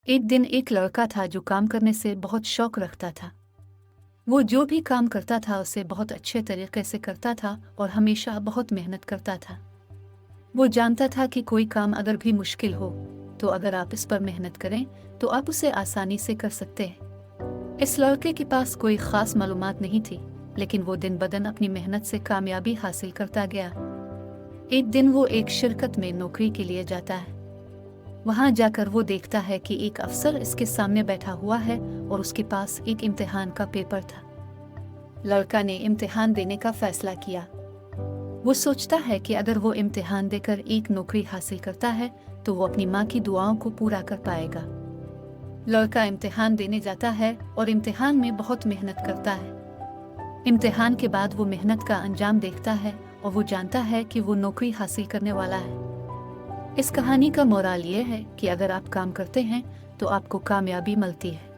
एक दिन एक लड़का था जो काम करने से बहुत शौक रखता था। वो जो भी काम करता था उसे बहुत अच्छे तरीके से करता था और हमेशा बहुत मेहनत करता था। वो जानता था कि कोई काम अगर भी मुश्किल हो तो अगर आप इस पर मेहनत करें तो आप उसे आसानी से कर सकते हैं। इस लड़के के पास कोई खास मालूमात नहीं थी, लेकिन वो दिन ब दिन अपनी मेहनत से कामयाबी हासिल करता गया। एक दिन वो एक शिरकत में नौकरी के लिए जाता है। वहां जाकर वो देखता है कि एक अफसर इसके सामने बैठा हुआ है और उसके पास एक इम्तिहान का पेपर था। लड़का ने इम्तिहान देने का फैसला किया। वो सोचता है कि अगर वो इम्तिहान देकर एक नौकरी हासिल करता है तो वो अपनी माँ की दुआओं को पूरा कर पाएगा। लड़का इम्तिहान देने जाता है और इम्तिहान में बहुत मेहनत करता है। इम्तिहान के बाद वो मेहनत का अंजाम देखता है और वो जानता है कि वो नौकरी हासिल करने वाला है। इस कहानी का मोराल ये है कि अगर आप काम करते हैं तो आपको कामयाबी मिलती है।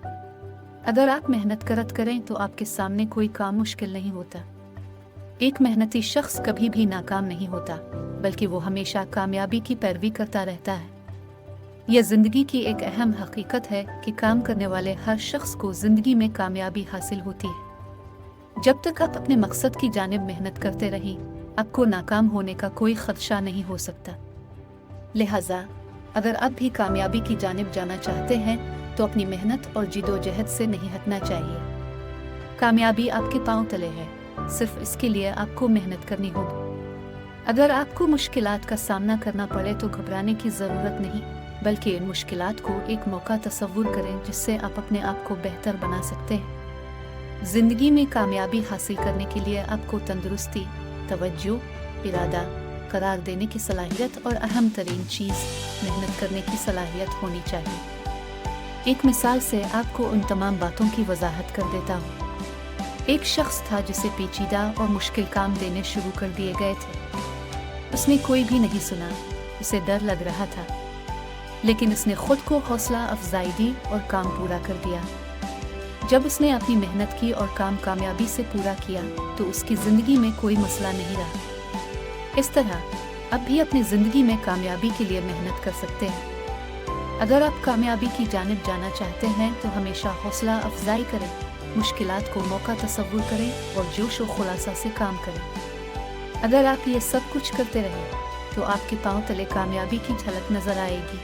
अगर आप मेहनत करत करें तो आपके सामने कोई काम मुश्किल नहीं होता। एक मेहनती शख्स कभी भी नाकाम नहीं होता, बल्कि वो हमेशा कामयाबी की पैरवी करता रहता है। यह जिंदगी की एक अहम हकीकत है कि काम करने वाले हर शख्स को जिंदगी में कामयाबी हासिल होती है। जब तक आप अपने मकसद की जानिब मेहनत करते रहें, आपको नाकाम होने का कोई खदशा नहीं हो सकता। लिहाजा अगर आप भी कामयाबी की जानिब जाना चाहते हैं तो अपनी मेहनत और जिदोजहद से नहीं हटना चाहिए। कामयाबी आपके पांव तले है, सिर्फ इसके लिए आपको मेहनत करनी होगी। अगर आपको मुश्किलात का सामना करना पड़े तो घबराने की ज़रूरत नहीं, बल्कि इन मुश्किलात को एक मौका तस्वुर करें जिससे आप अपने आप को बेहतर बना सकते हैं। ज़िंदगी में कामयाबी हासिल करने के लिए आपको तंदुरुस्ती, तवज्जो, इरादा, करार देने की सलाहियत और अहम तरीन चीज़ मेहनत करने की सलाहियत होनी चाहिए। एक मिसाल से आपको उन तमाम बातों की वजाहत कर देता हूँ। एक शख्स था जिसे पेचीदा और मुश्किल काम देने शुरू कर दिए गए थे। उसने कोई भी नहीं सुना, उसे डर लग रहा था, लेकिन उसने खुद को हौसला अफजाई दी और काम पूरा कर दिया। जब उसने अपनी मेहनत की और काम कामयाबी से पूरा किया तो उसकी ज़िंदगी में कोई मसला नहीं रहा। इस तरह अब भी अपनी ज़िंदगी में कामयाबी के लिए मेहनत कर सकते हैं। अगर आप कामयाबी की जानिब जाना चाहते हैं तो हमेशा हौसला अफजाई करें, मुश्किलात को मौका तस्वुर करें और जोश व खुलासा से काम करें। अगर आप ये सब कुछ करते रहे तो आपके पांव तले कामयाबी की झलक नजर आएगी।